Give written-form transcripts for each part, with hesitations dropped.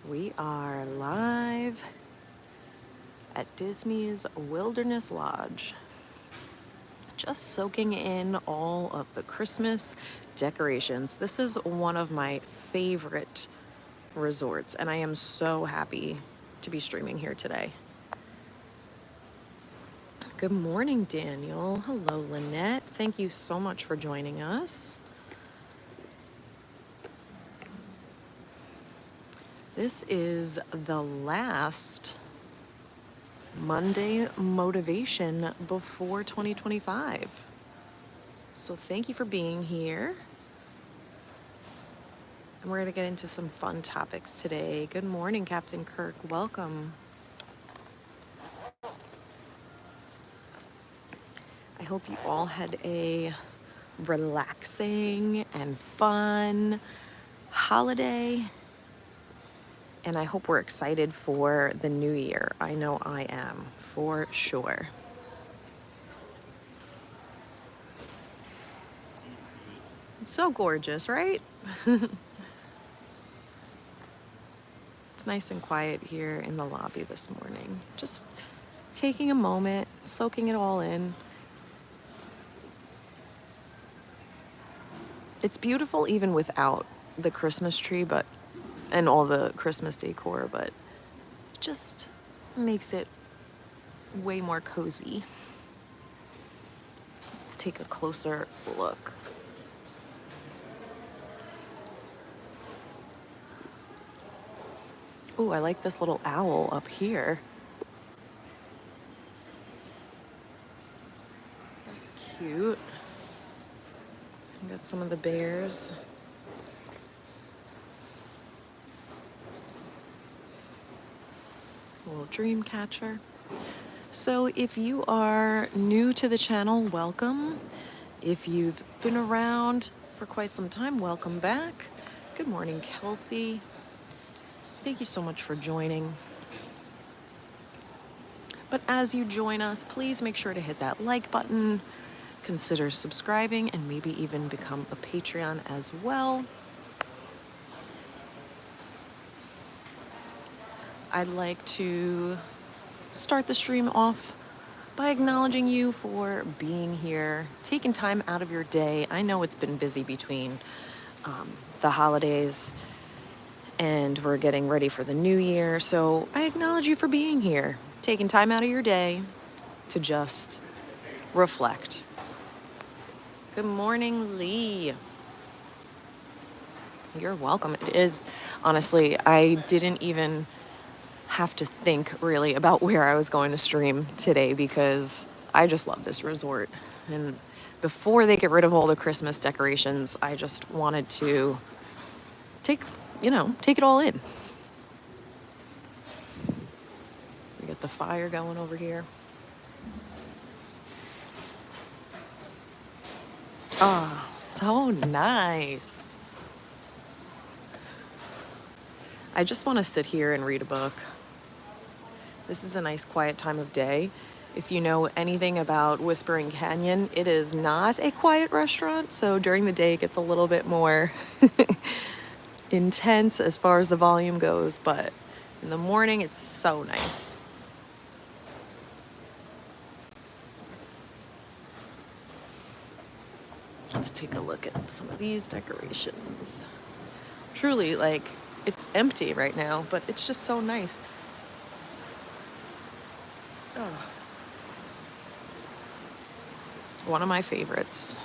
We are live at Disney's Wilderness Lodge, just soaking in all of the Christmas decorations. This is one of my favorite resorts, and I am so happy to be streaming here today. Good morning, Daniel. Hello, Lynette. Thank you so much for joining us. This is the last Monday motivation before 2025. So thank you for being here. And we're going to get into some fun topics today. Good morning, Captain Kirk. Welcome. I hope you all had a relaxing and fun holiday. And I hope we're excited for the new year. I know I am, for sure. It's so gorgeous, right? It's nice and quiet here in the lobby this morning. Just taking a moment, soaking it all in. It's beautiful even without the Christmas tree, and all the Christmas decor, but it just makes it way more cozy. Let's take a closer look. Ooh, I like this little owl up here. That's cute. Got some of the bears. A little dream catcher. So if you are new to the channel, welcome. If you've been around for quite some time, welcome back. Good morning, Kelsey. Thank you so much for joining. But as you join us, please make sure to hit that like button, consider subscribing, and maybe even become a Patreon as well. I'd like to start the stream off by acknowledging you for being here, taking time out of your day. I know it's been busy between the holidays and we're getting ready for the new year. So I acknowledge you for being here, taking time out of your day to just reflect. Good morning, Lee. You're welcome. It is, honestly, I didn't even have to think really about where I was going to stream today because I just love this resort. And before they get rid of all the Christmas decorations, I just wanted to take it all in. We got the fire going over here. Oh, so nice. I just want to sit here and read a book. This is a nice quiet time of day. If you know anything about Whispering Canyon, it is not a quiet restaurant, so during the day it gets a little bit more intense as far as the volume goes, but in the morning it's so nice. Let's take a look at some of these decorations. Truly, it's empty right now, but it's just so nice. Oh. One of my favorites.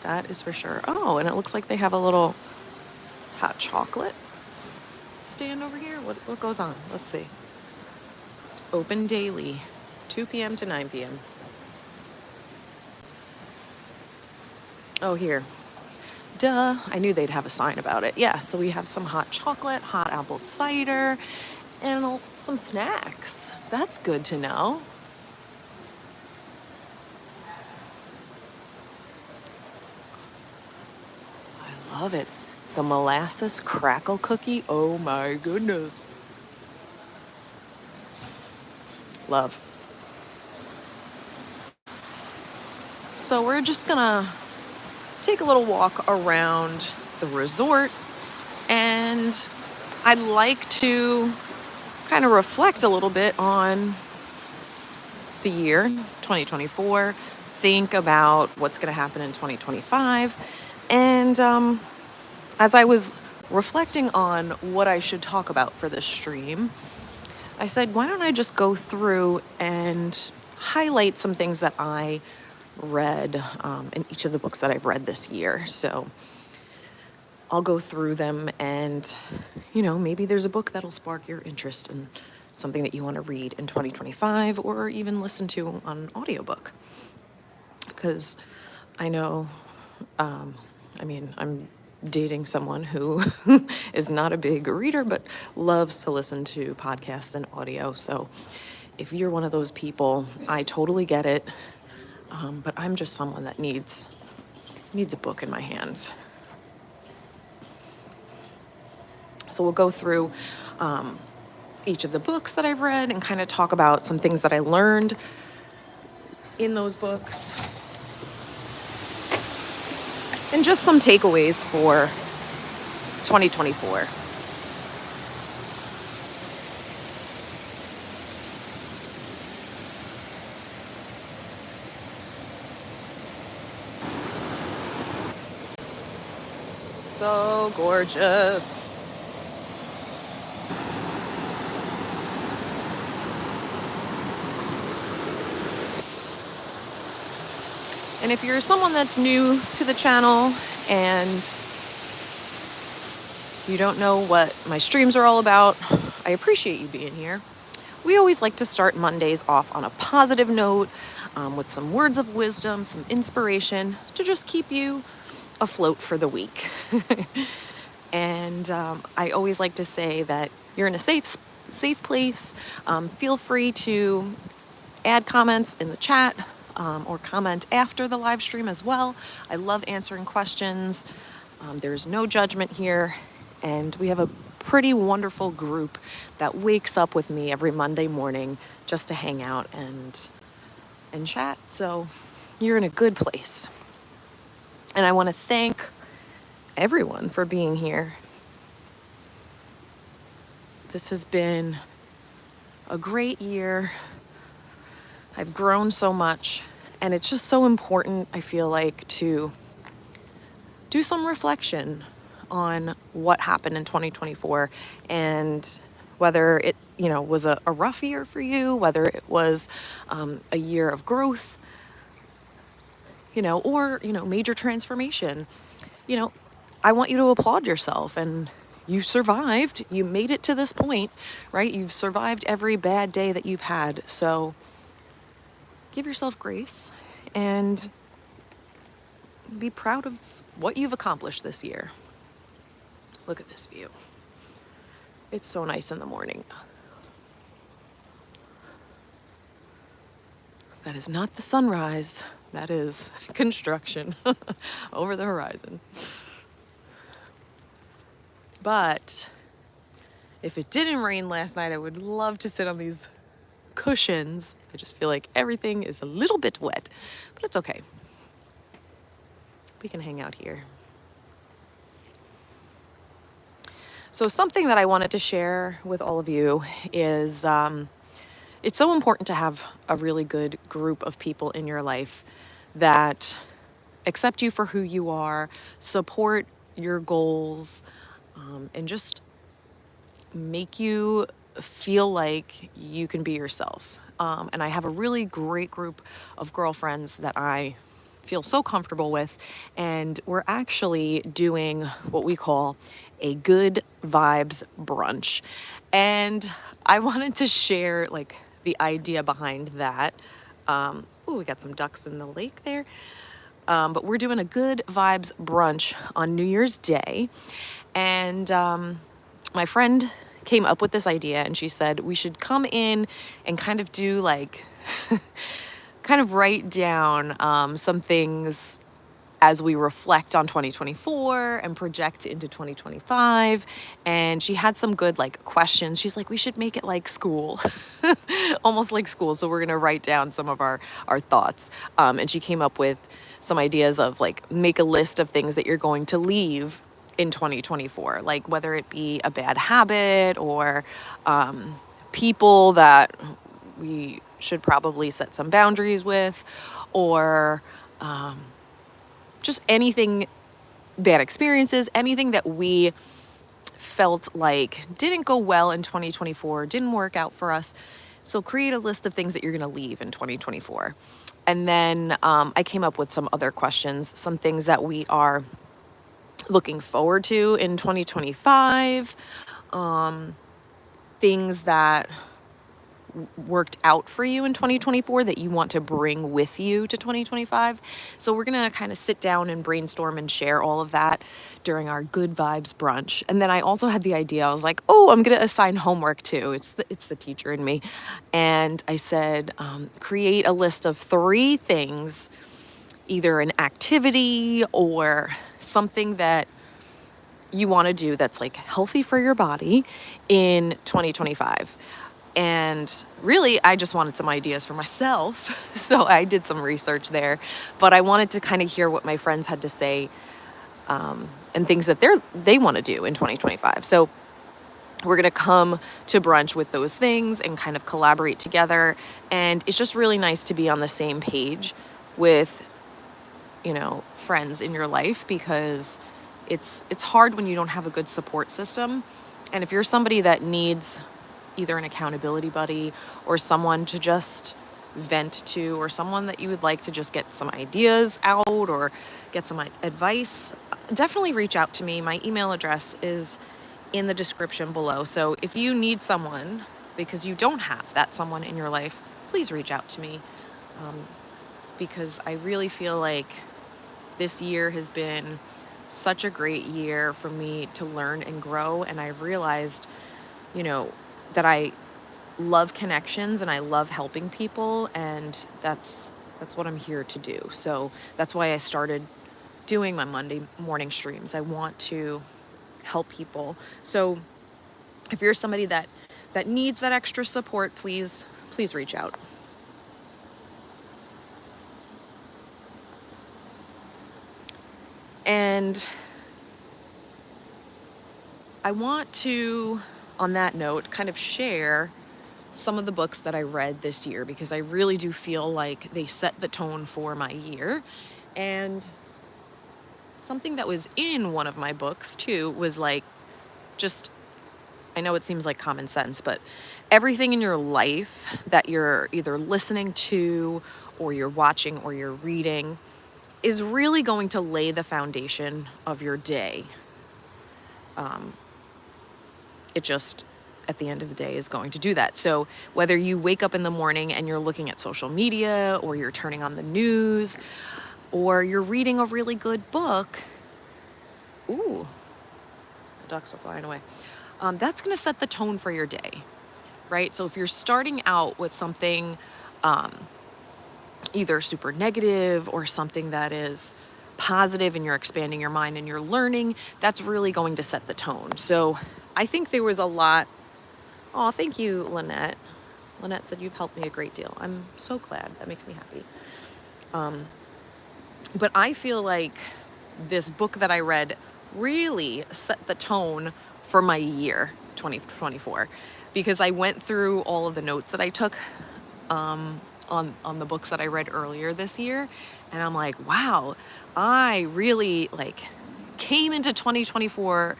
That is for sure. Oh, and it looks like they have a little hot chocolate stand over here. What goes on? Let's see. Open daily, 2 p.m. to 9 p.m. Oh, here. Duh, I knew they'd have a sign about it. Yeah, so we have some hot chocolate, hot apple cider, and some snacks. That's good to know. I love it. The molasses crackle cookie. Oh my goodness. Love. So we're just gonna take a little walk around the resort, and I'd like to kind of reflect a little bit on the year 2024, think about what's going to happen in 2025. And as I was reflecting on what I should talk about for this stream, I said, why don't I just go through and highlight some things that I read in each of the books that I've read this year. So I'll go through them and, maybe there's a book that'll spark your interest in something that you want to read in 2025 or even listen to on an audiobook. Because I know, I'm dating someone who is not a big reader, but loves to listen to podcasts and audio. So if you're one of those people, I totally get it. But I'm just someone that needs a book in my hands. So we'll go through each of the books that I've read and kind of talk about some things that I learned in those books. And just some takeaways for 2024. So gorgeous. And if you're someone that's new to the channel and you don't know what my streams are all about, I appreciate you being here. We always like to start Mondays off on a positive note with some words of wisdom, some inspiration to just keep you afloat for the week. And I always like to say that you're in a safe place. Feel free to add comments in the chat or comment after the live stream as well. I love answering questions. There's no judgment here. And we have a pretty wonderful group that wakes up with me every Monday morning just to hang out and chat. So you're in a good place. And I want to thank everyone for being here. This has been a great year. I've grown so much, and it's just so important, I feel like, to do some reflection on what happened in 2024 and whether it, was a rough year for you, whether it was a year of growth, or, major transformation. I want you to applaud yourself, and you survived. You made it to this point, right? You've survived every bad day that you've had. So give yourself grace and be proud of what you've accomplished this year. Look at this view. It's so nice in the morning. That is not the sunrise. That is construction over the horizon. But if it didn't rain last night, I would love to sit on these cushions. I just feel like everything is a little bit wet, but it's okay. We can hang out here. So something that I wanted to share with all of you is it's so important to have a really good group of people in your life that accept you for who you are, support your goals, and just make you feel like you can be yourself. And I have a really great group of girlfriends that I feel so comfortable with, and we're actually doing what we call a good vibes brunch. And I wanted to share the idea behind that. We got some ducks in the lake there. But we're doing a good vibes brunch on New Year's Day. And my friend came up with this idea, and she said we should come in and kind of do kind of write down some things as we reflect on 2024 and project into 2025. And she had some good questions. She's like, we should make it like school, almost like school. So we're gonna write down some of our thoughts. And she came up with some ideas of make a list of things that you're going to leave in 2024, like whether it be a bad habit or people that we should probably set some boundaries with, or just anything, bad experiences, anything that we felt like didn't go well in 2024, didn't work out for us. So create a list of things that you're going to leave in 2024. And then I came up with some other questions, some things that we are looking forward to in 2025, things that worked out for you in 2024 that you want to bring with you to 2025. So we're going to kind of sit down and brainstorm and share all of that during our good vibes brunch. And then I also had the idea, I was like, oh, I'm going to assign homework too. It's the teacher in me. And I said, create a list of 3 things, either an activity or something that you want to do that's like healthy for your body in 2025. And really, I just wanted some ideas for myself. So I did some research there, but I wanted to kind of hear what my friends had to say, and things that they want to do in 2025. So we're going to come to brunch with those things and kind of collaborate together. And it's just really nice to be on the same page with, friends in your life, because it's hard when you don't have a good support system. And if you're somebody that needs either an accountability buddy or someone to just vent to, or someone that you would like to just get some ideas out or get some advice, definitely reach out to me. My email address is in the description below. So if you need someone because you don't have that someone in your life, please reach out to me, because I really feel like this year has been such a great year for me to learn and grow. And I realized, that I love connections and I love helping people, and that's what I'm here to do. So that's why I started doing my Monday morning streams. I want to help people. So if you're somebody that needs that extra support, please reach out. And I want to, on that note, kind of share some of the books that I read this year, because I really do feel like they set the tone for my year. And something that was in one of my books too was like, just, I know it seems like common sense, but everything in your life that you're either listening to or you're watching or you're reading is really going to lay the foundation of your day. It just, at the end of the day, is going to do that. So whether you wake up in the morning and you're looking at social media, or you're turning on the news, or you're reading a really good book, ooh, the ducks are flying away. That's going to set the tone for your day, right? So if you're starting out with something either super negative or something that is positive, and you're expanding your mind and you're learning, that's really going to set the tone. So I think there was a lot. Oh, thank you, Lynette. Lynette said, you've helped me a great deal. I'm so glad. That makes me happy. But I feel like this book that I read really set the tone for my year 2024, because I went through all of the notes that I took on the books that I read earlier this year, and I'm like, wow, I really came into 2024,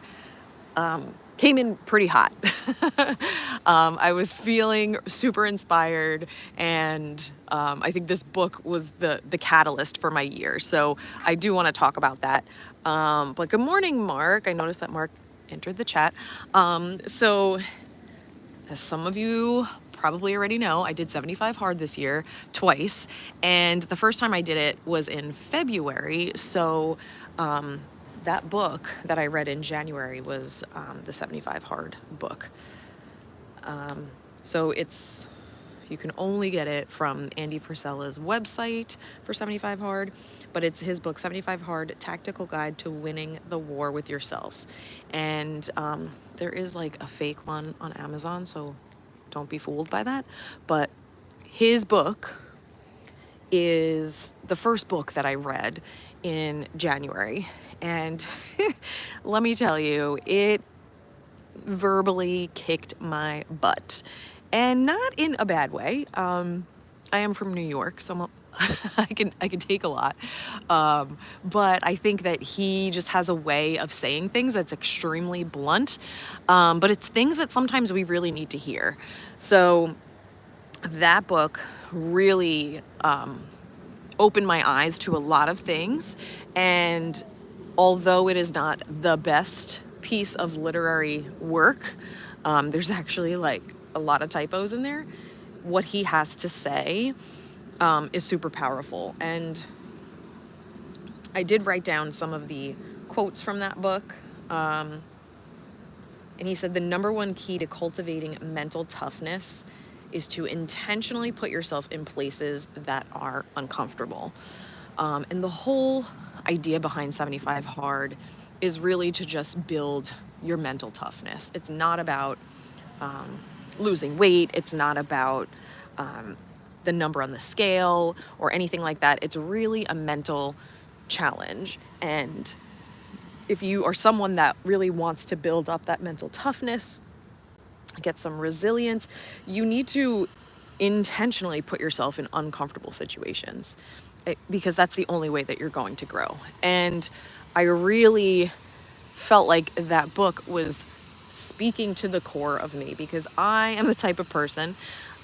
came in pretty hot. I was feeling super inspired, and I think this book was the catalyst for my year. So I do want to talk about that. But good morning, Mark. I noticed that Mark entered the chat. So as some of you probably already know, I did 75 hard this year twice, and the first time I did it was in February. So that book that I read in January was the 75 hard book. So you can only get it from Andy Frisella's website for 75 hard, but it's his book, 75 Hard, Tactical Guide to Winning the War with Yourself. And there is a fake one on Amazon, so don't be fooled by that. But his book is the first book that I read in January, And let me tell you, it verbally kicked my butt. And not in a bad way. I am from New York, so I can take a lot. But I think that he just has a way of saying things that's extremely blunt. But it's things that sometimes we really need to hear. So that book really opened my eyes to a lot of things. And although it is not the best piece of literary work, there's actually like a lot of typos in there. What he has to say is super powerful. And I did write down some of the quotes from that book. And he said, the number one key to cultivating mental toughness is to intentionally put yourself in places that are uncomfortable. And the whole idea behind 75 Hard is really to just build your mental toughness. It's not about losing weight. It's not about the number on the scale or anything like that. It's really a mental challenge. And if you are someone that really wants to build up that mental toughness, get some resilience, you need to intentionally put yourself in uncomfortable situations, because that's the only way that you're going to grow. And I really felt like that book was speaking to the core of me, because I am the type of person,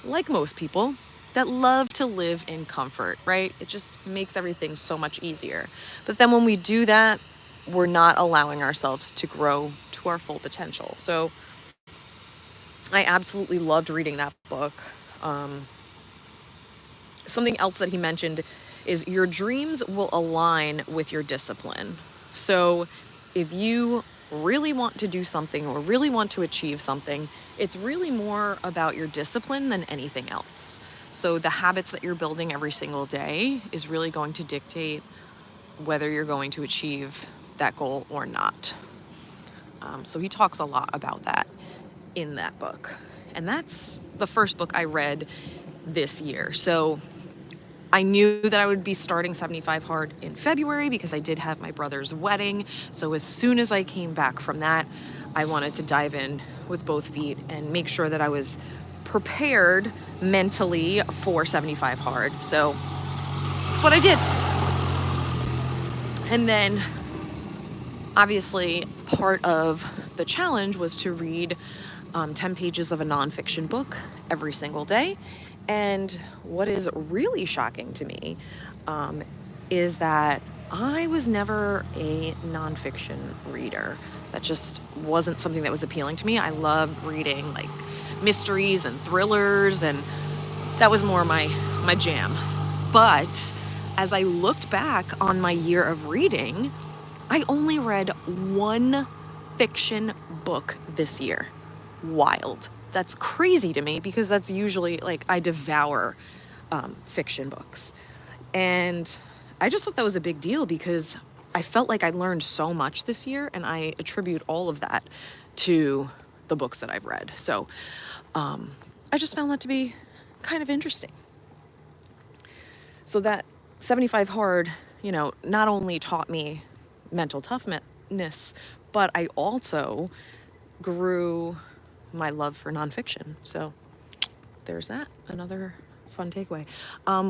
like most people, that love to live in comfort, right? It just makes everything so much easier. But then when we do that, we're not allowing ourselves to grow to our full potential. So I absolutely loved reading that book. Something else that he mentioned is your dreams will align with your discipline. So if you really want to do something or really want to achieve something, it's really more about your discipline than anything else. So the habits that you're building every single day is really going to dictate whether you're going to achieve that goal or not. So he talks a lot about that in that book. And that's the first book I read this year. So I knew that I would be starting 75 Hard in February because I did have my brother's wedding. So as soon as I came back from that, I wanted to dive in with both feet and make sure that I was prepared mentally for 75 Hard. So that's what I did. And then obviously part of the challenge was to read 10 pages of a nonfiction book every single day. And what is really shocking to me is that I was never a nonfiction reader. That just wasn't something that was appealing to me. I love reading like mysteries and thrillers, and that was more my jam. But as I looked back on my year of reading, I only read one fiction book this year. Wild. That's crazy to me, because that's usually like I devour fiction books. And I just thought that was a big deal, because I felt like I learned so much this year, and I attribute all of that to the books that I've read. So I just found that to be kind of interesting. So that 75 Hard, not only taught me mental toughness, but I also grew my love for nonfiction. So there's that. Another fun takeaway.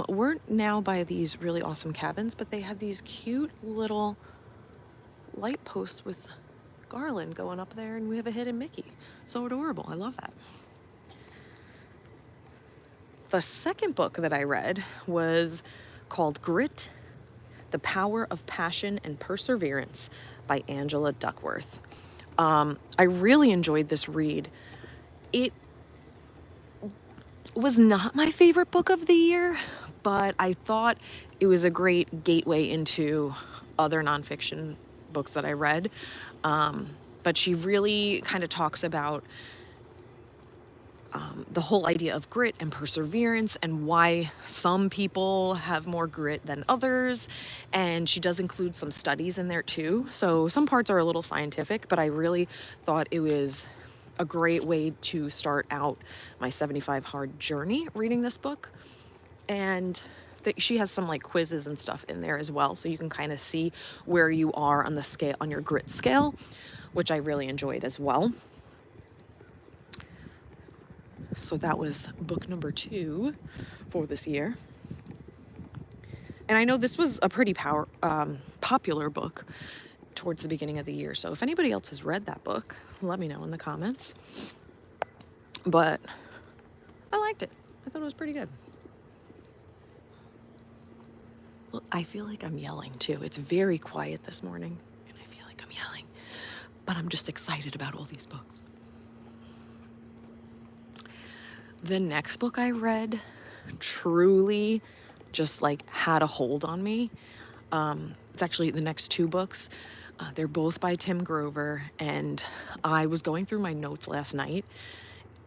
We're now by these really awesome cabins, but they have these cute little light posts with garland going up there, and we have a hidden Mickey. So adorable. I love that. The second book that I read was called Grit, The Power of Passion and Perseverance by Angela Duckworth. I really enjoyed this read. It was not my favorite book of the year, but I thought it was a great gateway into other nonfiction books that I read. But she really kind of talks about the whole idea of grit and perseverance, and why some people have more grit than others. And she does include some studies in there too. So some parts are a little scientific, but I really thought it was a great way to start out my 75 Hard journey reading this book. And she has some like quizzes and stuff in there as well, so you can kind of see where you are on the scale, on your grit scale, which I really enjoyed as well. So that was book number 2 for this year. And I know this was a pretty popular book towards the beginning of the year. So if anybody else has read that book, let me know in the comments. But I liked it. I thought it was pretty good. Well, I feel like I'm yelling too. It's very quiet this morning, and I feel like I'm yelling. But I'm just excited about all these books. The next book I read truly just like had a hold on me. It's actually the next 2 books. They're both by Tim Grover, and I was going through my notes last night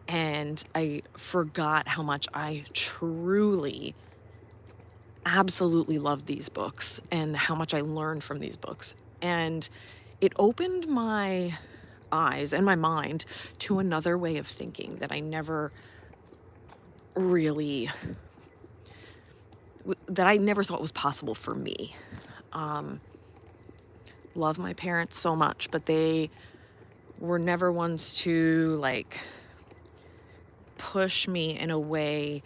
and I forgot how much I truly, absolutely loved these books and how much I learned from these books. And it opened my eyes and my mind to another way of thinking that I never really, that I never thought was possible for me. Love my parents so much, but they were never ones to like push me in a way.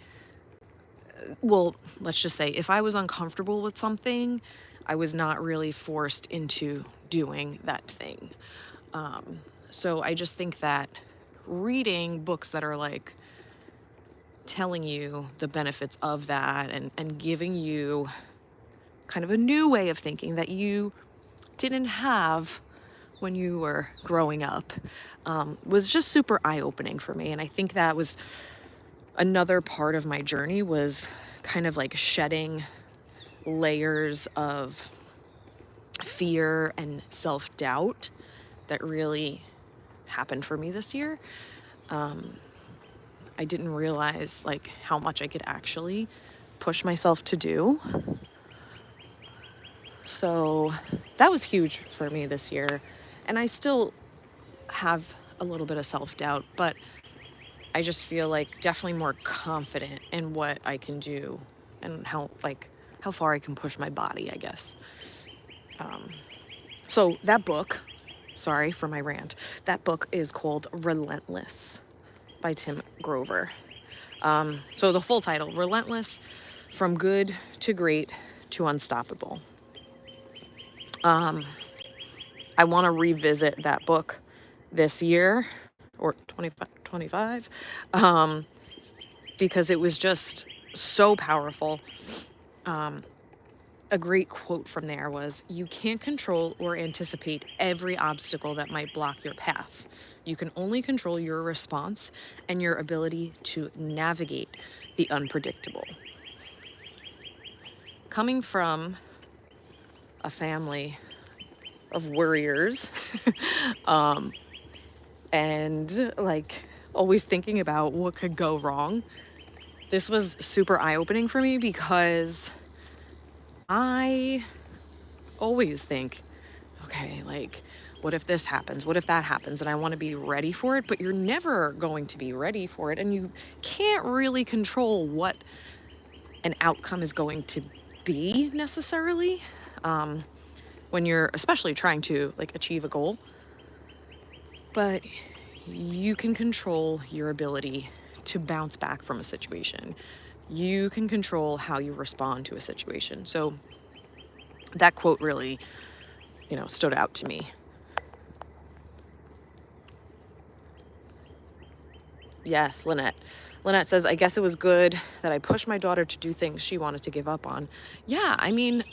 Well, let's just say if I was uncomfortable with something, I was not really forced into doing that thing. So I just think that reading books that are like telling you the benefits of that and giving you kind of a new way of thinking that you didn't have when you were growing up, was just super eye-opening for me. And I think that was another part of my journey, was kind of like shedding layers of fear and self-doubt that really happened for me this year. I didn't realize like how much I could actually push myself to do. So that was huge for me this year. And I still have a little bit of self-doubt, but I just feel like definitely more confident in what I can do and how far I can push my body, I guess. So that book, sorry for my rant, that book is called Relentless by Tim Grover. So the full title, Relentless, From Good to Great to Unstoppable. I want to revisit that book this year, or 2025, because it was just so powerful. A great quote from there was, "You can't control or anticipate every obstacle that might block your path. You can only control your response and your ability to navigate the unpredictable." Coming from a family of worriers, and like always thinking about what could go wrong, this was super eye-opening for me, because I always think, okay, like, what if this happens? What if that happens? And I want to be ready for it, but you're never going to be ready for it. And you can't really control what an outcome is going to be necessarily, when you're especially trying to like achieve a goal. But you can control your ability to bounce back from a situation. You can control how you respond to a situation. So that quote really, stood out to me. Yes, Lynette. Lynette says, "I guess it was good that I pushed my daughter to do things she wanted to give up on." Yeah, I mean,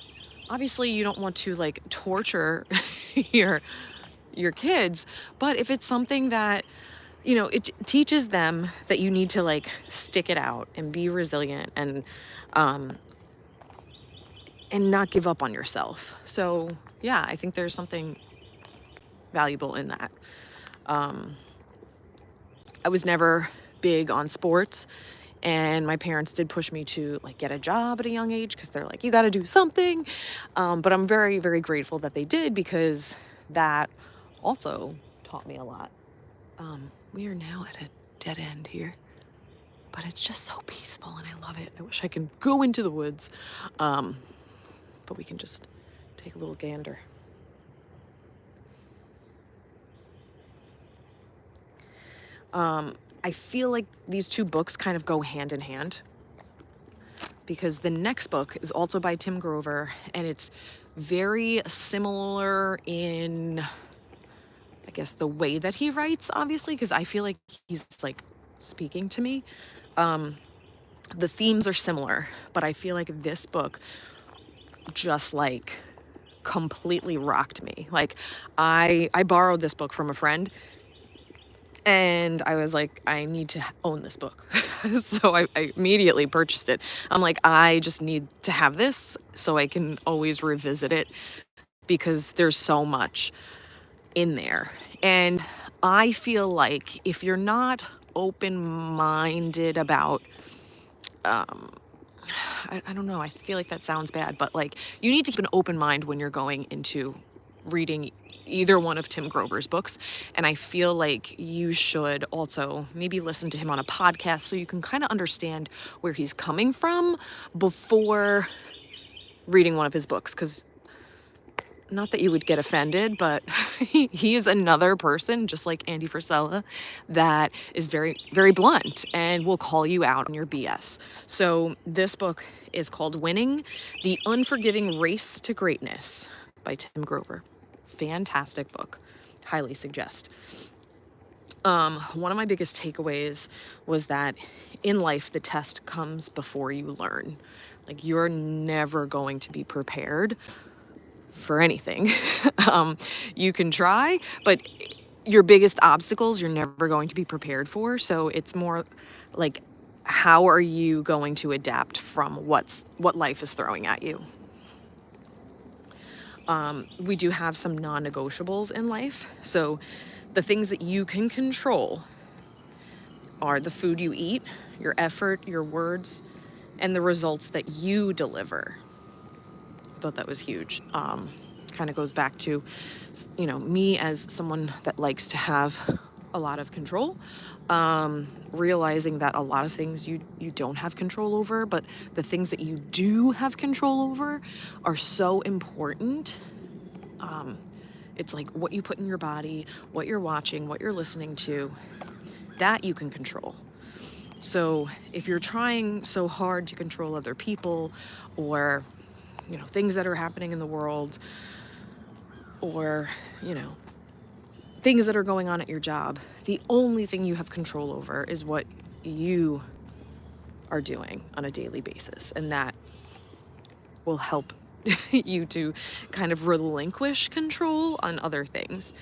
obviously you don't want to like torture your kids, but if it's something that, it teaches them that you need to like stick it out and be resilient and not give up on yourself. So yeah, I think there's something valuable in that. I was never big on sports, and my parents did push me to like get a job at a young age, because they're like, you got to do something. But I'm very, very grateful that they did, because that also taught me a lot. We are now at a dead end here. but it's just so peaceful and I love it. I wish I could go into the woods, but we can just take a little gander. I feel like these two books kind of go hand in hand, because the next book is also by Tim Grover, and it's very similar in, I guess, the way that he writes, obviously, because I feel like he's like speaking to me. The themes are similar, but I feel like this book just like completely rocked me. Like I borrowed this book from a friend, and I was like, I need to own this book. So I immediately purchased it. I'm like, I just need to have this so I can always revisit it, because there's so much in there. And I feel like if you're not open-minded about, I don't know, I feel like that sounds bad, but like you need to keep an open mind when you're going into reading either one of Tim Grover's books. And I feel like you should also maybe listen to him on a podcast so you can kind of understand where he's coming from before reading one of his books. Because not that you would get offended, but he is another person, just like Andy Frisella, that is very, very blunt and will call you out on your BS. So this book is called Winning: The Unforgiving Race to Greatness by Tim Grover. Fantastic book. Highly suggest. One of my biggest takeaways was that in life, the test comes before you learn. Like, you're never going to be prepared for anything. You can try, but your biggest obstacles you're never going to be prepared for. So it's more like, how are you going to adapt from what life is throwing at you? We do have some non-negotiables in life. So the things that you can control are the food you eat, your effort, your words, and the results that you deliver. I thought that was huge. Kind of goes back to, me as someone that likes to have a lot of control, realizing that a lot of things you don't have control over, but the things that you do have control over are so important. It's like what you put in your body, what you're watching, what you're listening to, that you can control. So if you're trying so hard to control other people, or things that are happening in the world, or things that are going on at your job, the only thing you have control over is what you are doing on a daily basis, and that will help you to kind of relinquish control on other things.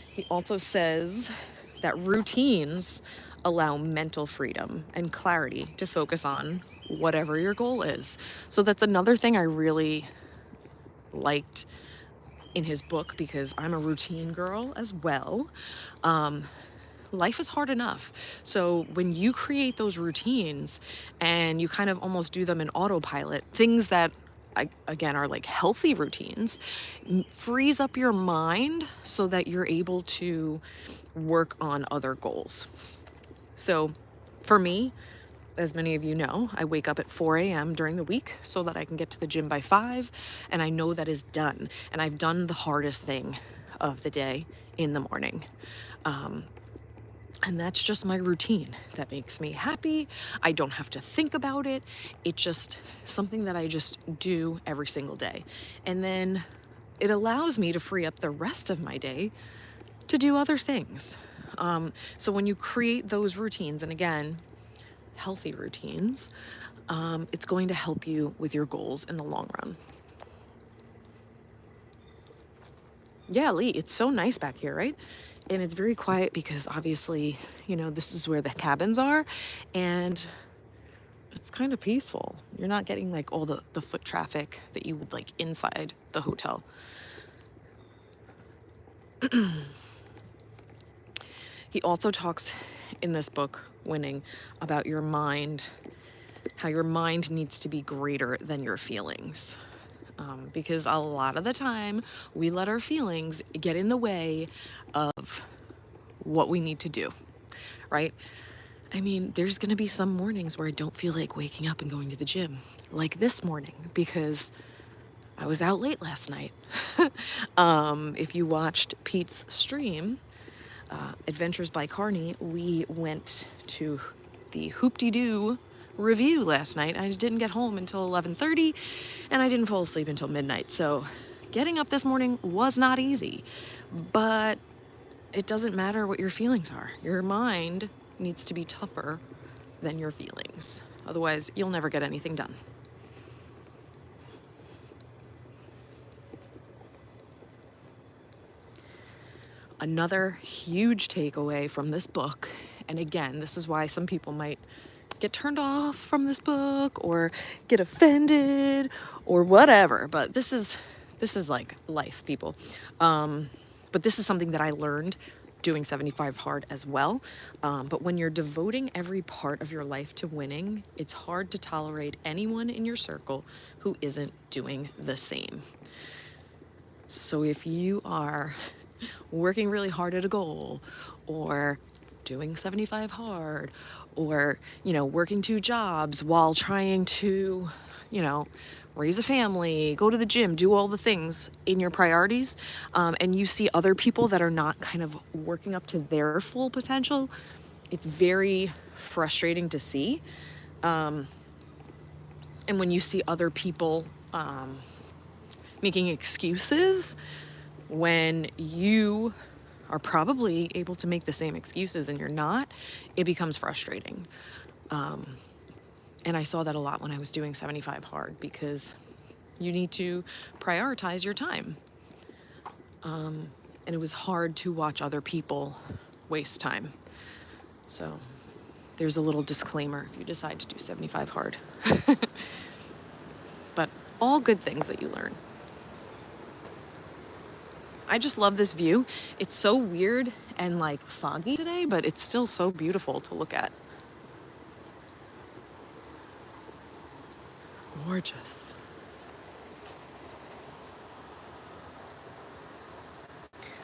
He also says that routines allow mental freedom and clarity to focus on whatever your goal is. So that's another thing I really liked in his book, because I'm a routine girl as well. Life is hard enough. So when you create those routines and you kind of almost do them in autopilot, things that again are like healthy routines, frees up your mind so that you're able to work on other goals. So for me, as many of you know, I wake up at 4 a.m. during the week so that I can get to the gym by 5, and I know that is done. And I've done the hardest thing of the day in the morning. And that's just my routine. That makes me happy. I don't have to think about it. It's just something that I just do every single day. And then it allows me to free up the rest of my day to do other things. So when you create those routines, and again, healthy routines, it's going to help you with your goals in the long run. Yeah, Lee, it's so nice back here, right? And it's very quiet because obviously, this is where the cabins are, and it's kind of peaceful. You're not getting like all the foot traffic that you would like inside the hotel. He also talks in this book, Winning, about your mind, how your mind needs to be greater than your feelings. Because a lot of the time we let our feelings get in the way of what we need to do, right? I mean, there's gonna be some mornings where I don't feel like waking up and going to the gym, like this morning, because I was out late last night. If you watched Pete's stream, Adventures by Carnegie, we went to the Hoop-de-Doo review last night. I didn't get home until 11:30, and I didn't fall asleep until midnight. So getting up this morning was not easy, but it doesn't matter what your feelings are. Your mind needs to be tougher than your feelings. Otherwise, you'll never get anything done. Another huge takeaway from this book, and again, this is why some people might get turned off from this book or get offended or whatever, but this is like life, people. But this is something that I learned doing 75 hard as well. But when you're devoting every part of your life to winning, it's hard to tolerate anyone in your circle who isn't doing the same. So if you are working really hard at a goal, or doing 75 hard, or, working 2 jobs while trying to, raise a family, go to the gym, do all the things in your priorities, and you see other people that are not kind of working up to their full potential, it's very frustrating to see. And when you see other people making excuses when you are probably able to make the same excuses and you're not, it becomes frustrating. And I saw that a lot when I was doing 75 hard, because you need to prioritize your time. And it was hard to watch other people waste time. So there's a little disclaimer if you decide to do 75 hard. But all good things that you learn. I just love this view. It's so weird and like foggy today, but it's still so beautiful to look at. Gorgeous.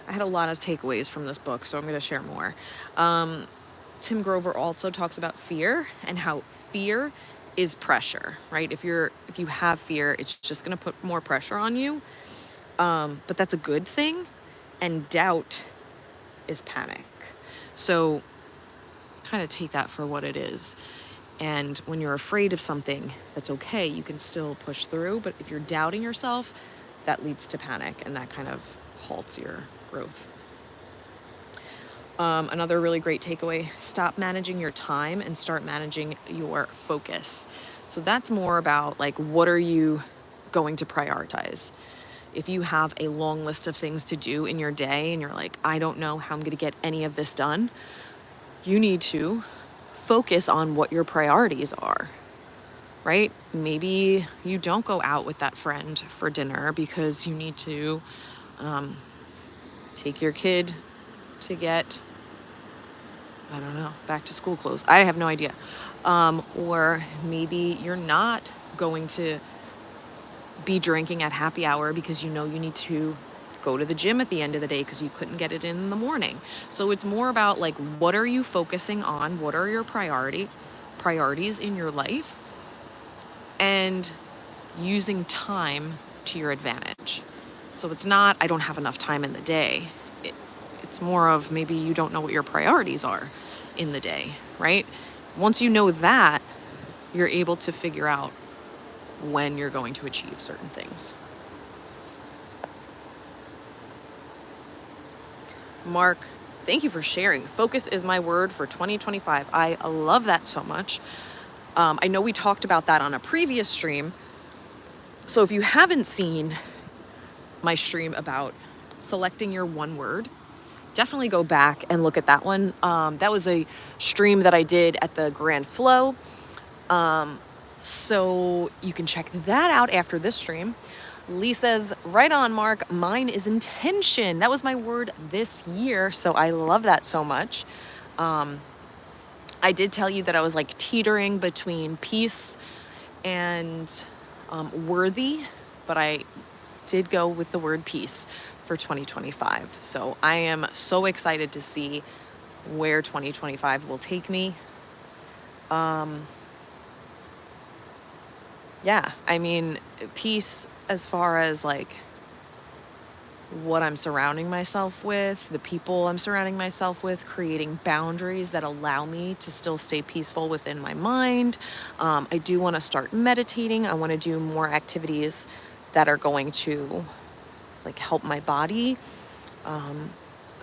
I had a lot of takeaways from this book, so I'm going to share more. Tim Grover also talks about fear and how fear is pressure, right? If you have fear, it's just going to put more pressure on you. But that's a good thing, and doubt is panic. So kind of take that for what it is. And when you're afraid of something, that's okay. You can still push through. But if you're doubting yourself, that leads to panic, and that kind of halts your growth. Another really great takeaway, stop managing your time and start managing your focus. So that's more about like, what are you going to prioritize? If you have a long list of things to do in your day and you're like, I don't know how I'm going to get any of this done, you need to focus on what your priorities are, right? Maybe you don't go out with that friend for dinner because you need to take your kid to get, I don't know, back to school clothes. I have no idea. Or maybe you're not going to be drinking at happy hour because you need to go to the gym at the end of the day because you couldn't get it in the morning. So it's more about like, what are you focusing on? What are your priorities in your life? And using time to your advantage. So it's not, I don't have enough time in the day. It's more of maybe you don't know what your priorities are in the day, right? Once you know that, you're able to figure out when you're going to achieve certain things. Mark, thank you for sharing. Focus is my word for 2025. I love that so much. I know we talked about that on a previous stream. So if you haven't seen my stream about selecting your one word, definitely go back and look at that one. That was a stream that I did at the Grand Flow. So you can check that out after this stream. Lee says, right on, Mark. Mine is intention. That was my word this year. So I love that so much. I did tell you that I was like teetering between peace and worthy, but I did go with the word peace for 2025. So I am so excited to see where 2025 will take me. Yeah, I mean, peace as far as like what I'm surrounding myself with, the people I'm surrounding myself with, creating boundaries that allow me to still stay peaceful within my mind. I do want to start meditating. I want to do more activities that are going to like help my body.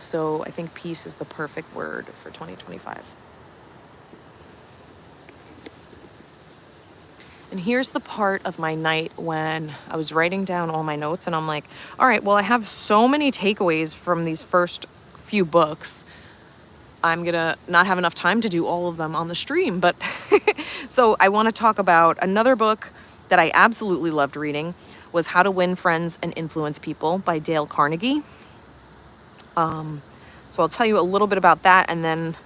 So I think peace is the perfect word for 2025. And here's the part of my night when I was writing down all my notes and I'm like, all right, well, I have so many takeaways from these first few books. I'm going to not have enough time to do all of them on the stream. But so I want to talk about another book that I absolutely loved reading was How to Win Friends and Influence People by Dale Carnegie. So I'll tell you a little bit about that, and then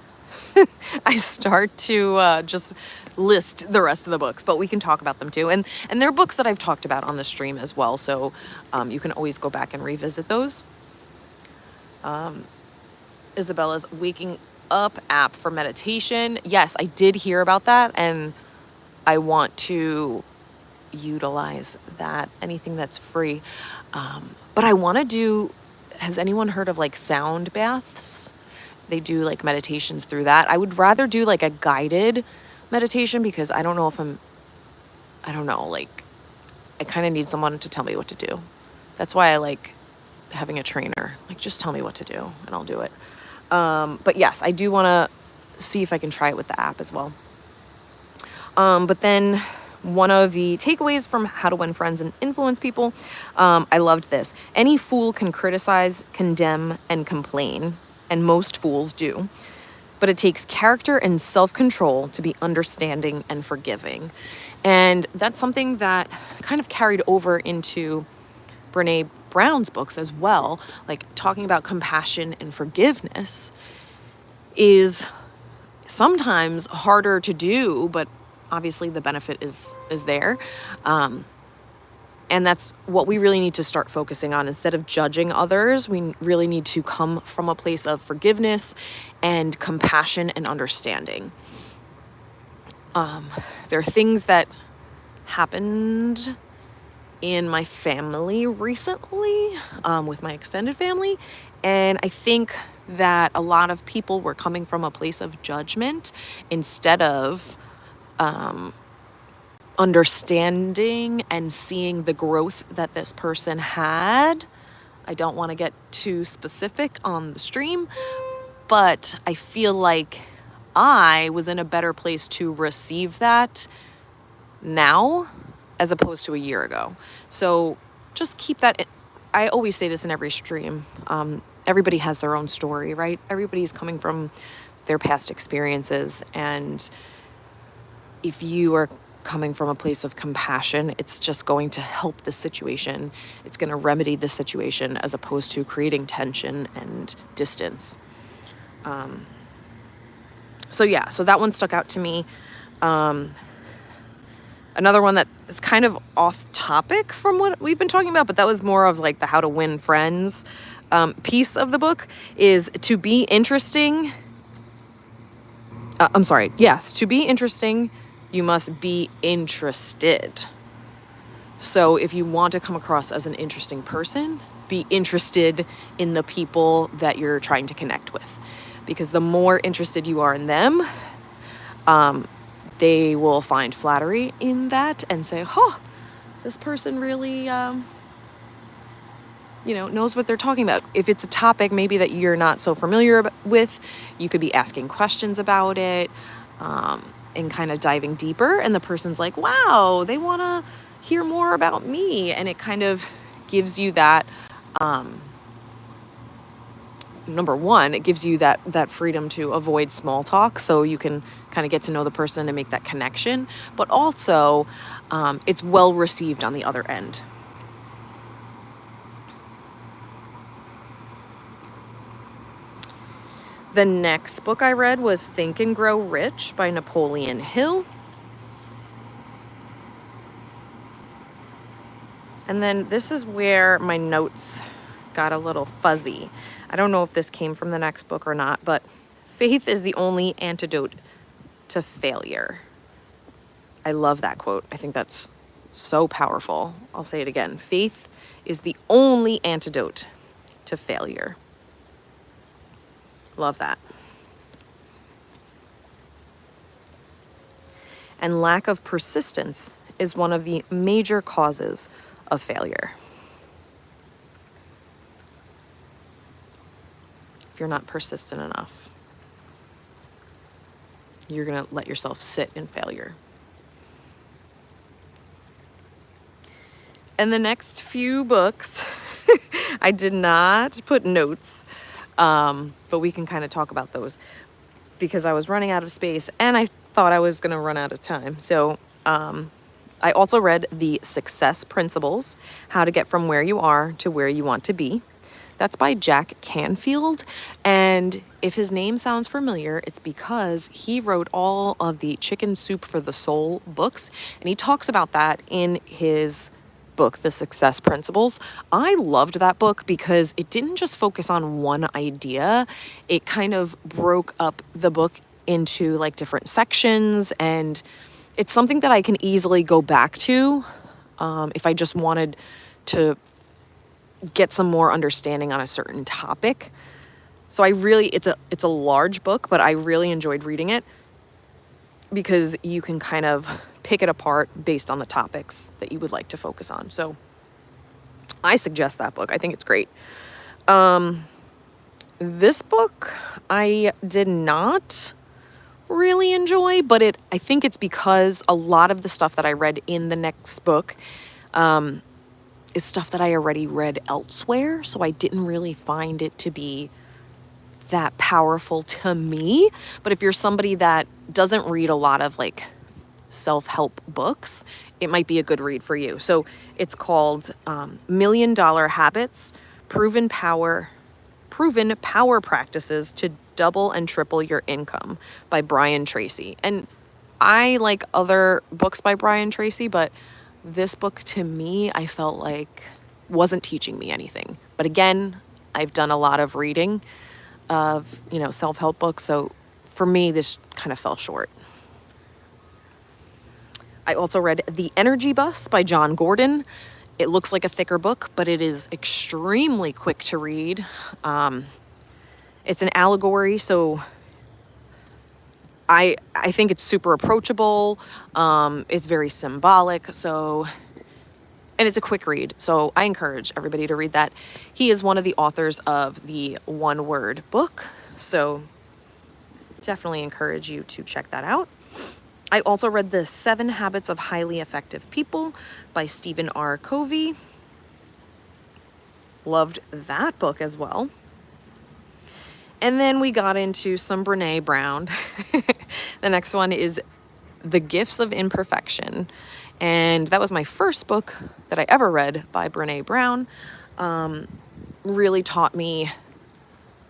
I start to just list the rest of the books, but we can talk about them too. And they're books that I've talked about on the stream as well, so you can always go back and revisit those. Isabella's Waking Up app for meditation. Yes, I did hear about that, and I want to utilize that, anything that's free. But I want to do, has anyone heard of like sound baths? They do like meditations through that. I would rather do like a guided meditation because I don't know if like I kind of need someone to tell me what to do. That's why I like having a trainer. Like, just tell me what to do and I'll do it. But yes, I do want to see if I can try it with the app as well. But then one of the takeaways from How to Win Friends and Influence People, I loved this. Any fool can criticize, condemn, and complain, and most fools do. But it takes character and self-control to be understanding and forgiving. And that's something that kind of carried over into Brene Brown's books as well. Like, talking about compassion and forgiveness is sometimes harder to do, but obviously the benefit is there. And that's what we really need to start focusing on. Instead of judging others, we really need to come from a place of forgiveness and compassion and understanding. There are things that happened in my family recently, with my extended family, and I think that a lot of people were coming from a place of judgment instead of understanding and seeing the growth that this person had. I don't want to get too specific on the stream, but I feel like I was in a better place to receive that now as opposed to a year ago. So just keep that. I always say this in every stream. Everybody has their own story, right? Everybody's coming from their past experiences. And if you are coming from a place of compassion, it's just going to help the situation. It's going to remedy the situation as opposed to creating tension and distance. So that one stuck out to me. Another one that is kind of off topic from what we've been talking about, but that was more of like the How to Win Friends piece of the book, is to be interesting. To be interesting, you must be interested. So if you want to come across as an interesting person, be interested in the people that you're trying to connect with. Because the more interested you are in them, they will find flattery in that and say, this person really, knows what they're talking about. If it's a topic maybe that you're not so familiar with, you could be asking questions about it, and kind of diving deeper. And the person's like, wow, they want to hear more about me. And it kind of gives you that, number one, it gives you that freedom to avoid small talk, so you can kind of get to know the person and make that connection. But also, it's well received on the other end. The next book I read was Think and Grow Rich by Napoleon Hill. And then this is where my notes got a little fuzzy. I don't know if this came from the next book or not, but Faith is the only antidote to failure. I love that quote. I think that's so powerful. I'll say it again. Faith is the only antidote to failure. Love that. And lack of persistence is one of the major causes of failure. If you're not persistent enough, you're going to let yourself sit in failure. And the next few books, I did not put notes, but we can kind of talk about those because I was running out of space and I thought I was going to run out of time. So I also read The Success Principles, How to Get From Where You Are to Where You Want to Be. That's by Jack Canfield. And if his name sounds familiar, it's because he wrote all of the Chicken Soup for the Soul books. And he talks about that in his book, The Success Principles. I loved that book because it didn't just focus on one idea. It kind of broke up the book into like different sections, and it's something that I can easily go back to if I just wanted to get some more understanding on a certain topic. So it's a large book, but I really enjoyed reading it because you can kind of pick it apart based on the topics that you would like to focus on. So I suggest that book. I think it's great. This book I did not really enjoy, but I think it's because a lot of the stuff that I read in the next book is stuff that I already read elsewhere. So I didn't really find it to be that powerful to me. But if you're somebody that doesn't read a lot of like self-help books, it might be a good read for you. So it's called $1 Million Habits, Proven Power Practices to Double and Triple Your Income by Brian Tracy. And I like other books by Brian Tracy, but this book to me, I felt like wasn't teaching me anything. But again, I've done a lot of reading of, self-help books. So for me, this kind of fell short. I also read The Energy Bus by John Gordon. It looks like a thicker book, but it is extremely quick to read. It's an allegory, so I think it's super approachable. It's very symbolic, and it's a quick read. So I encourage everybody to read that. He is one of the authors of the One Word book, so definitely encourage you to check that out. I also read The 7 Habits of Highly Effective People by Stephen R. Covey. Loved that book as well. And then we got into some Brené Brown. The next one is The Gifts of Imperfection. And that was my first book that I ever read by Brené Brown. Really taught me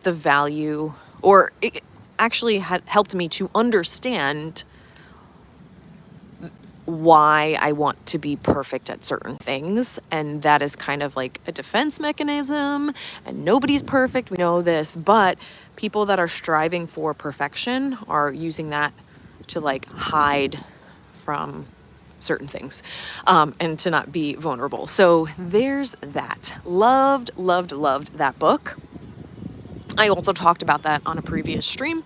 the value, or it actually had helped me to understand why I want to be perfect at certain things. And that is kind of like a defense mechanism, and nobody's perfect. We know this, but people that are striving for perfection are using that to like hide from certain things, and to not be vulnerable. So there's that. Loved that book. I also talked about that on a previous stream.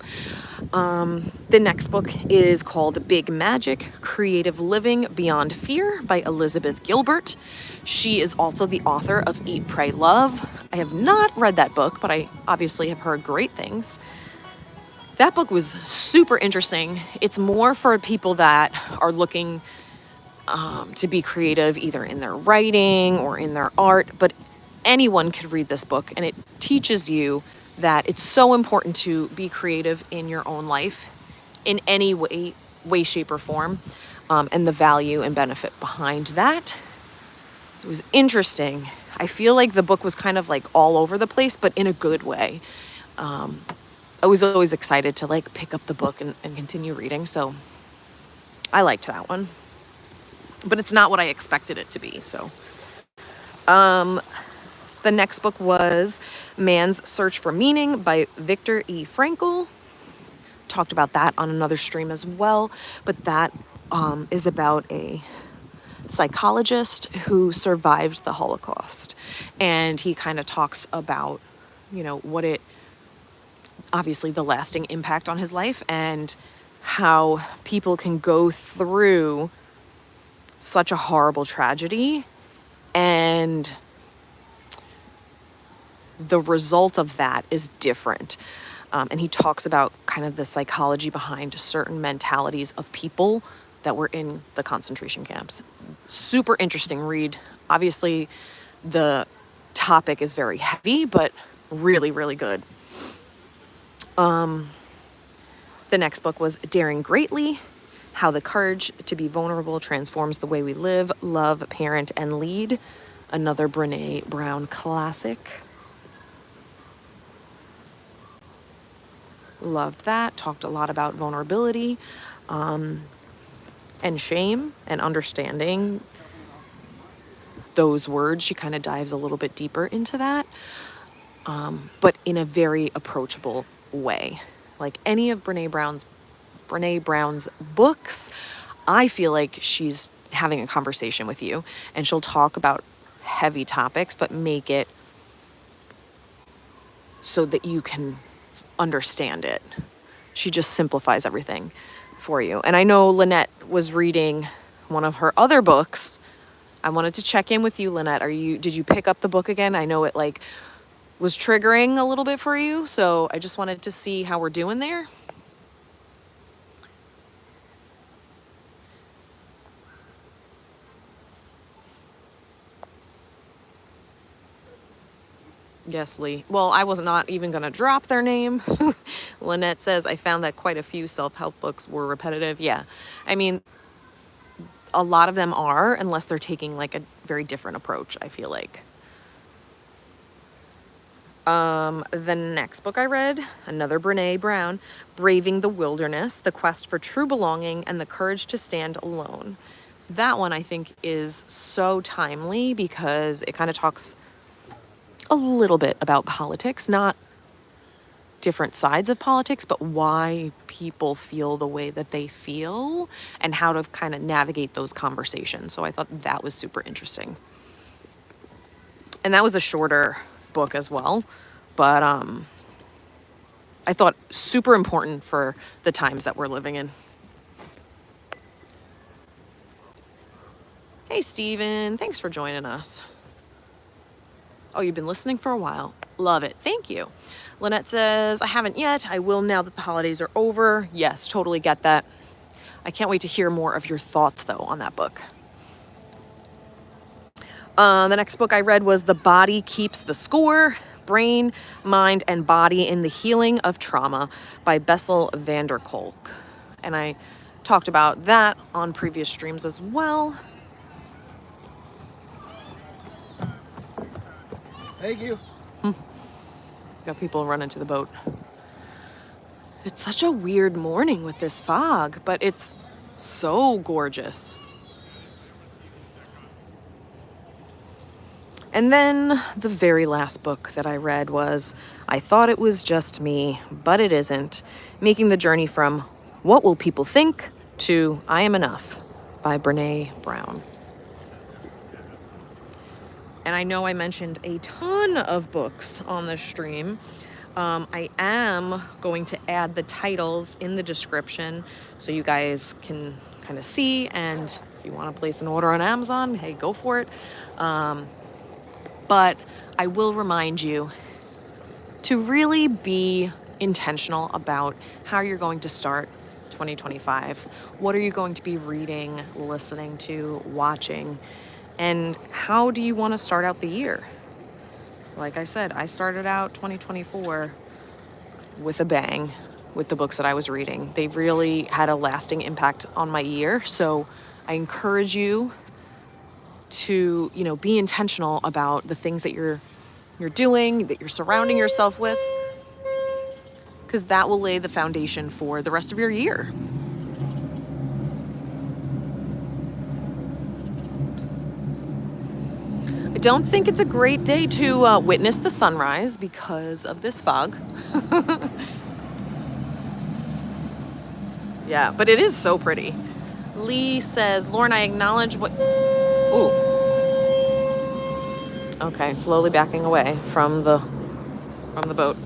The next book is called Big Magic, Creative Living Beyond Fear by Elizabeth Gilbert. She is also the author of Eat, Pray, Love. I have not read that book, but I obviously have heard great things. That book was super interesting. It's more for people that are looking to be creative, either in their writing or in their art, but anyone could read this book, and it teaches you that it's so important to be creative in your own life in any way, shape, or form, and the value and benefit behind that. It was interesting. I feel like the book was kind of like all over the place, but in a good way. I was always excited to like pick up the book and continue reading, so I liked that one. But it's not what I expected it to be, so. The next book was Man's Search for Meaning by Viktor E. Frankl. talked about that on another stream as well, but that is about a psychologist who survived the Holocaust. And he kind of talks about, what it, obviously the lasting impact on his life and how people can go through such a horrible tragedy and the result of that is different. And he talks about kind of the psychology behind certain mentalities of people that were in the concentration camps. Super interesting read. Obviously, the topic is very heavy, but really, really good. The next book was Daring Greatly, How the Courage to be Vulnerable Transforms the Way We Live, Love, Parent, and Lead. Another Brené Brown classic. Loved that. Talked a lot about vulnerability and shame and understanding those words. She kind of dives a little bit deeper into that, but in a very approachable way. Like any of Brené Brown's books, I feel like she's having a conversation with you, and she'll talk about heavy topics, but make it so that you can understand it. She just simplifies everything for you. And I know Lynette was reading one of her other books. I wanted to check in with you, Lynette. Did you pick up the book again? I know it was triggering a little bit for you, so I just wanted to see how we're doing there. Yes, Lee. Well, I was not even going to drop their name. Lynette says, I found that quite a few self-help books were repetitive. Yeah. I mean, a lot of them are, unless they're taking a very different approach, I feel like. The next book I read, another Brené Brown, Braving the Wilderness, The Quest for True Belonging and the Courage to Stand Alone. That one I think is so timely because it kind of talks a little bit about politics, not different sides of politics, but why people feel the way that they feel and how to kind of navigate those conversations. So I thought that was super interesting. And that was a shorter book as well, but I thought super important for the times that we're living in. Hey, Steven, thanks for joining us. Oh, you've been listening for a while. Love it. Thank you. Lynette says, I haven't yet. I will now that the holidays are over. Yes, totally get that. I can't wait to hear more of your thoughts, though, on that book. The next book I read was The Body Keeps the Score, Brain, Mind, and Body in the Healing of Trauma by Bessel van der Kolk. And I talked about that on previous streams as well. Thank you. Got people running to the boat. It's such a weird morning with this fog, but it's so gorgeous. And then the very last book that I read was I Thought It Was Just Me, But It Isn't, Making the Journey from What Will People Think to I Am Enough by Brené Brown. And I know I mentioned a ton of books on this stream. I am going to add the titles in the description so you guys can kind of see. And if you want to place an order on Amazon, hey, go for it. But I will remind you to really be intentional about how you're going to start 2025. What are you going to be reading, listening to, watching? And how do you want to start out the year? Like I said, I started out 2024 with a bang with the books that I was reading. They really had a lasting impact on my year. So I encourage you to, be intentional about the things that you're doing, that you're surrounding yourself with, because that will lay the foundation for the rest of your year. I don't think it's a great day to witness the sunrise because of this fog. Yeah, but it is so pretty. Lee says, Lauren, I acknowledge what... Ooh. Okay, slowly backing away from the boat.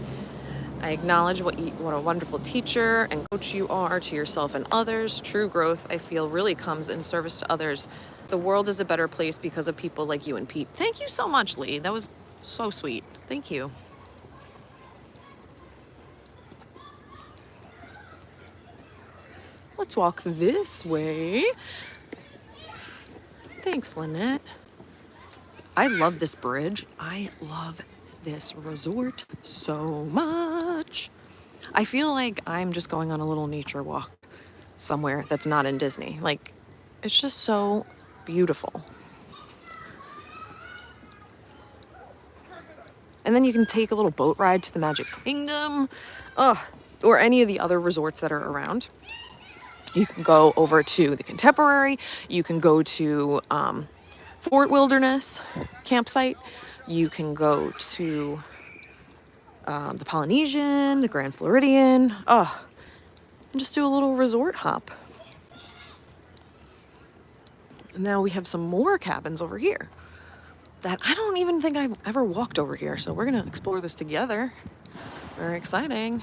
I acknowledge what a wonderful teacher and coach you are to yourself and others. True growth, I feel, really comes in service to others. The world is a better place because of people like you and Pete. Thank you so much, Lee. That was so sweet. Thank you. Let's walk this way. Thanks, Lynette. I love this bridge. I love this resort so much. I feel like I'm just going on a little nature walk somewhere that's not in Disney. Like, it's just so beautiful. And then you can take a little boat ride to the Magic Kingdom, or any of the other resorts that are around. You can go over to the Contemporary. You can go to Fort Wilderness campsite. You can go to the Polynesian, the Grand Floridian. And just do a little resort hop. And now we have some more cabins over here that I don't even think I've ever walked over here. So we're gonna explore this together. Very exciting.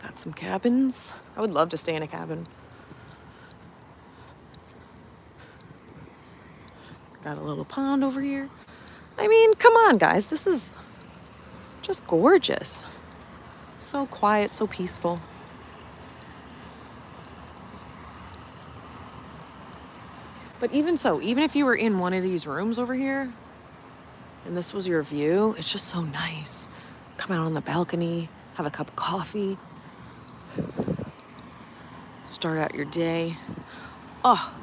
Got some cabins. I would love to stay in a cabin. Got a little pond over here. I mean, come on, guys. This is just gorgeous. So quiet, so peaceful. But even so, even if you were in one of these rooms over here, and this was your view, it's just so nice. Come out on the balcony, have a cup of coffee, start out your day. Oh,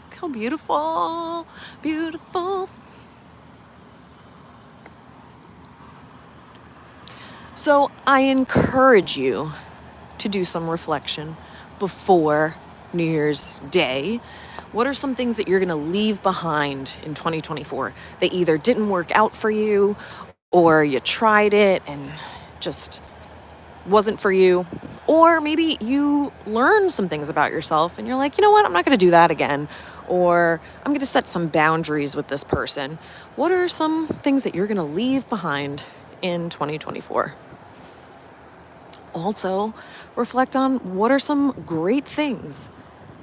look how beautiful, beautiful. So I encourage you to do some reflection before New Year's Day. What are some things that you're gonna leave behind in 2024 that either didn't work out for you or you tried it and just wasn't for you? Or maybe you learned some things about yourself and you're like, you know what, I'm not gonna do that again. Or I'm gonna set some boundaries with this person. What are some things that you're gonna leave behind in 2024? Also, reflect on what are some great things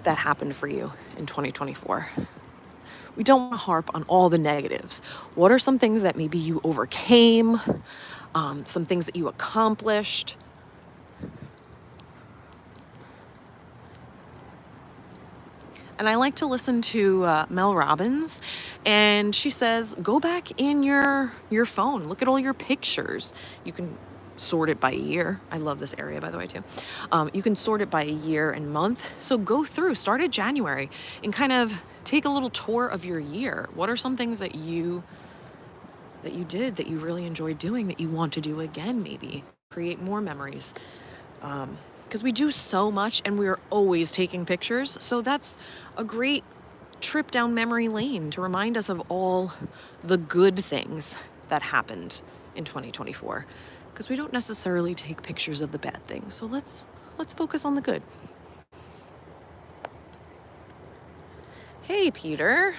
that happened for you in 2024. We don't want to harp on all the negatives. What are some things that maybe you overcame? Some things that you accomplished? And I like to listen to Mel Robbins, and she says, go back in your phone, look at all your pictures. You can sort it by year. I love this area, by the way, too. You can sort it by year and month. So go through, start at January, and kind of take a little tour of your year. What are some things that you did that you really enjoyed doing that you want to do again, maybe? Create more memories. Because we do so much and we're always taking pictures. So that's a great trip down memory lane to remind us of all the good things that happened in 2024. Because we don't necessarily take pictures of the bad things. So let's focus on the good. Hey, Peter.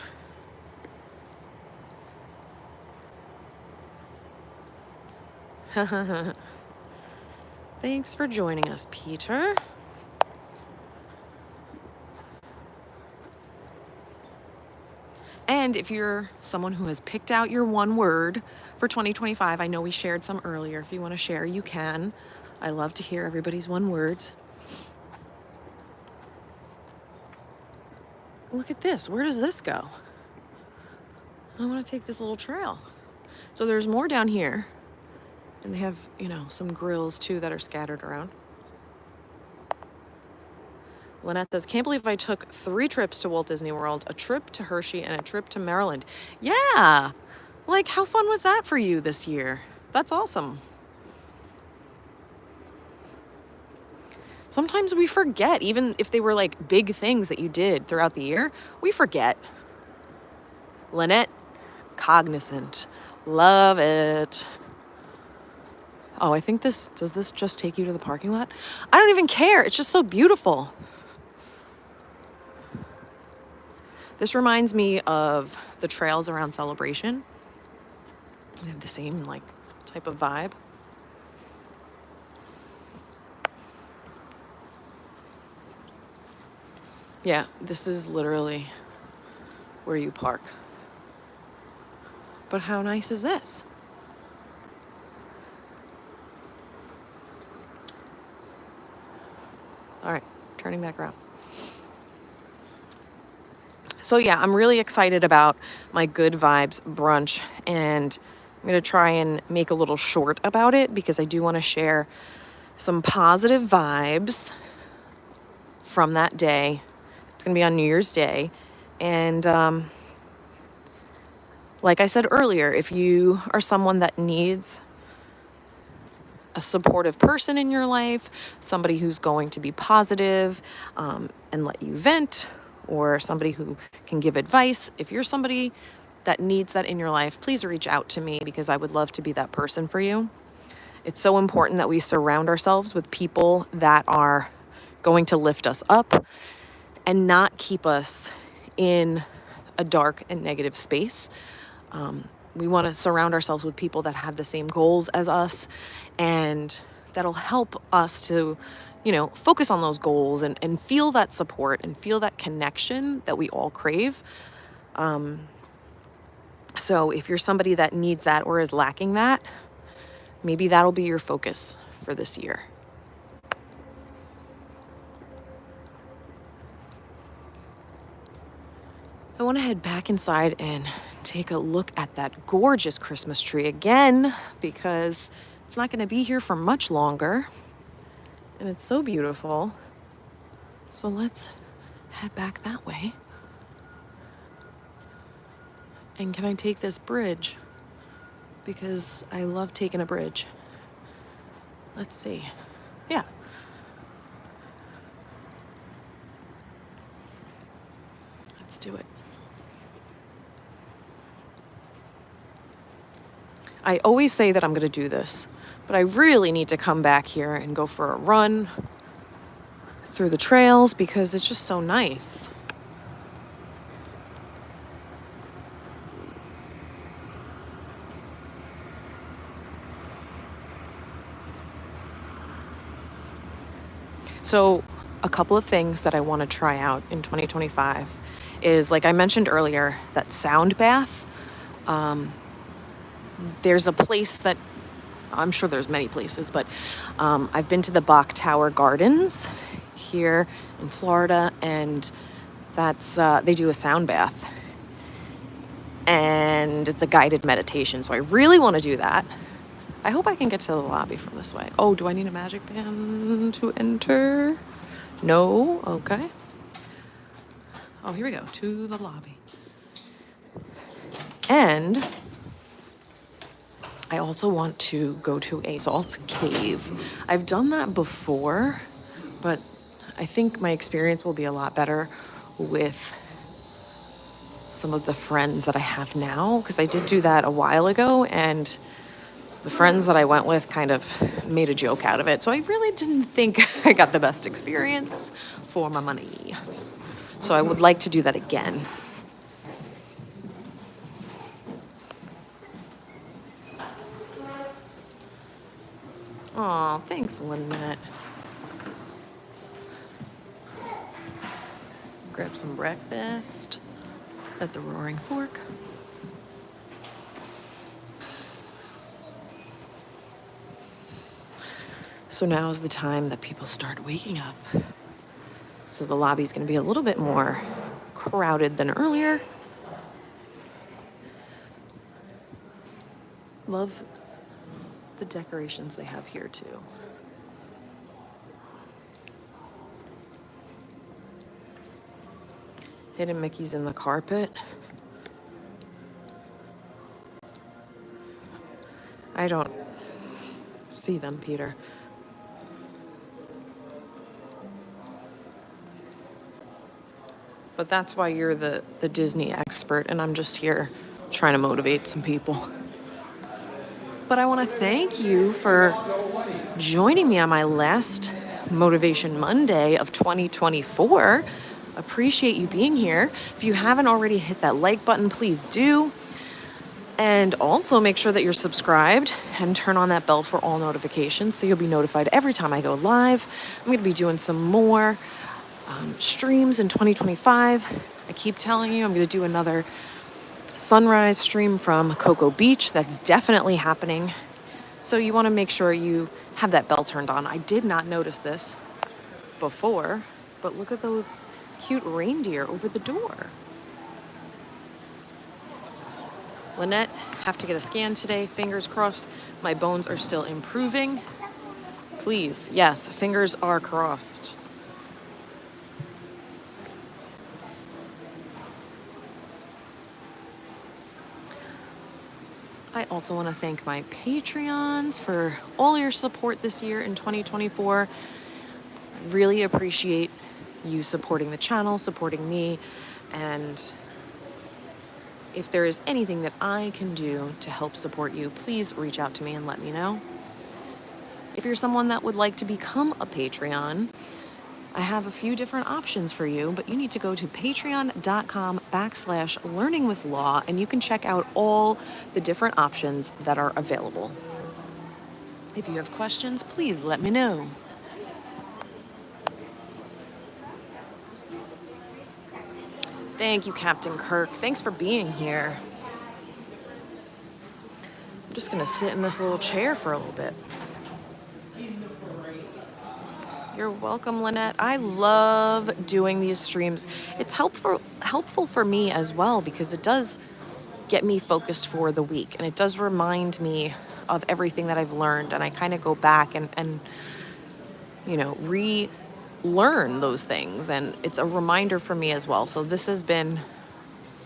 Thanks for joining us, Peter. And if you're someone who has picked out your one word for 2025, I know we shared some earlier. If you want to share, you can. I love to hear everybody's one words. Look at this. Where does this go? I want to take this little trail. So there's more down here. And they have, some grills too that are scattered around. Lynette says, can't believe I took 3 trips to Walt Disney World, a trip to Hershey, and a trip to Maryland. Yeah. Like, how fun was that for you this year? That's awesome. Sometimes we forget, even if they were like big things that you did throughout the year, we forget. Lynette, cognizant. Love it. Oh, I think does this just take you to the parking lot? I don't even care. It's just so beautiful. This reminds me of the trails around Celebration. They have the same like type of vibe. Yeah, this is literally where you park. But how nice is this? All right, turning back around. So yeah, I'm really excited about my Good Vibes brunch, and I'm going to try and make a little short about it because I do want to share some positive vibes from that day. It's going to be on New Year's Day. And like I said earlier, if you are someone that needs a supportive person in your life, somebody who's going to be positive and let you vent, or somebody who can give advice, if you're somebody that needs that in your life, please reach out to me because I would love to be that person for you. It's so important that we surround ourselves with people that are going to lift us up and not keep us in a dark and negative space. We want to surround ourselves with people that have the same goals as us, and that'll help us to, focus on those goals and feel that support and feel that connection that we all crave. So if you're somebody that needs that or is lacking that, maybe that'll be your focus for this year. I want to head back inside and take a look at that gorgeous Christmas tree again because it's not going to be here for much longer. And it's so beautiful. So let's head back that way. And can I take this bridge? Because I love taking a bridge. Let's see. Yeah. Let's do it. I always say that I'm going to do this, but I really need to come back here and go for a run through the trails because it's just so nice. So a couple of things that I want to try out in 2025 is, like I mentioned earlier, that sound bath. There's a place that, I'm sure there's many places, but I've been to the Bach Tower Gardens here in Florida, and that's they do a sound bath. And it's a guided meditation, so I really want to do that. I hope I can get to the lobby from this way. Oh, do I need a magic band to enter? No? Okay. Oh, here we go, to the lobby. And I also want to go to a salt cave. I've done that before, but I think my experience will be a lot better with some of the friends that I have now, because I did do that a while ago, and the friends that I went with kind of made a joke out of it. So I really didn't think I got the best experience for my money. So I would like to do that again. Aw, thanks, Lynette. Grab some breakfast at the Roaring Fork. So now is the time that people start waking up. So the lobby's gonna be a little bit more crowded than earlier. Love the decorations they have here too. Hidden Mickey's in the carpet. I don't see them, Peter. But that's why you're the Disney expert, and I'm just here trying to motivate some people. But I want to thank you for joining me on my last Motivation Monday of 2024. Appreciate you being here. If you haven't already hit that like button, please do. And also make sure that you're subscribed and turn on that bell for all notifications so you'll be notified every time I go live. I'm going to be doing some more streams in 2025. I keep telling you I'm going to do another sunrise stream from Cocoa Beach. That's definitely happening. So you want to make sure you have that bell turned on. I did not notice this before, but look at those cute reindeer over the door. Lynette, have to get a scan today. Fingers crossed. My bones are still improving. Please, yes, fingers are crossed. I also want to thank my Patreons for all your support this year in 2024. I really appreciate you supporting the channel, supporting me, and if there is anything that I can do to help support you, please reach out to me and let me know. If you're someone that would like to become a Patreon, I have a few different options for you, but you need to go to patreon.com/learningwithlaw and you can check out all the different options that are available. If you have questions, please let me know. Thank you, Captain Kirk. Thanks for being here. I'm just gonna sit in this little chair for a little bit. You're welcome, Lynette. I love doing these streams. It's helpful for me as well because it does get me focused for the week and it does remind me of everything that I've learned, and I kind of go back and relearn those things, and it's a reminder for me as well. So this has been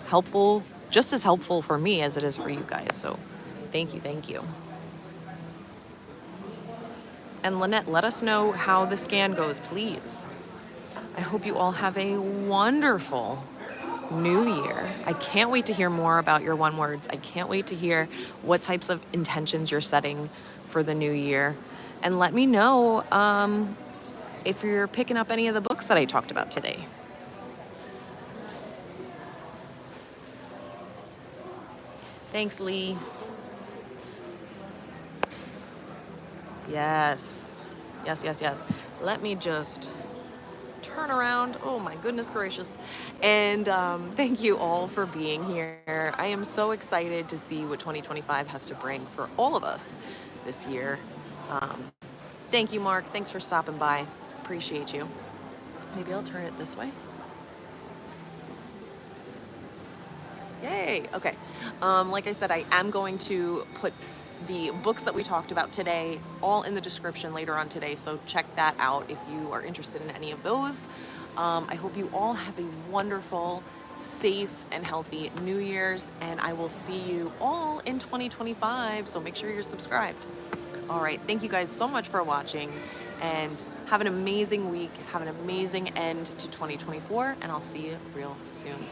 helpful, just as helpful for me as it is for you guys. So thank you. And Lynette, let us know how the scan goes, please. I hope you all have a wonderful new year. I can't wait to hear more about your one words. I can't wait to hear what types of intentions you're setting for the new year. And let me know if you're picking up any of the books that I talked about today. Thanks, Lee. Yes. Let me just turn around. Oh my goodness gracious. And thank you all for being here. I am so excited to see what 2025 has to bring for all of us this year. Thank you, Mark. Thanks for stopping by. Appreciate you. Maybe I'll turn it this way. Yay. Okay. Like I said, I am going to put the books that we talked about today all in the description later on today, so check that out if you are interested in any of those. I hope you all have a wonderful, safe, and healthy New Year's, and I will see you all in 2025, so make sure you're subscribed. All right, thank you guys so much for watching, and have an amazing week, have an amazing end to 2024, and I'll see you real soon.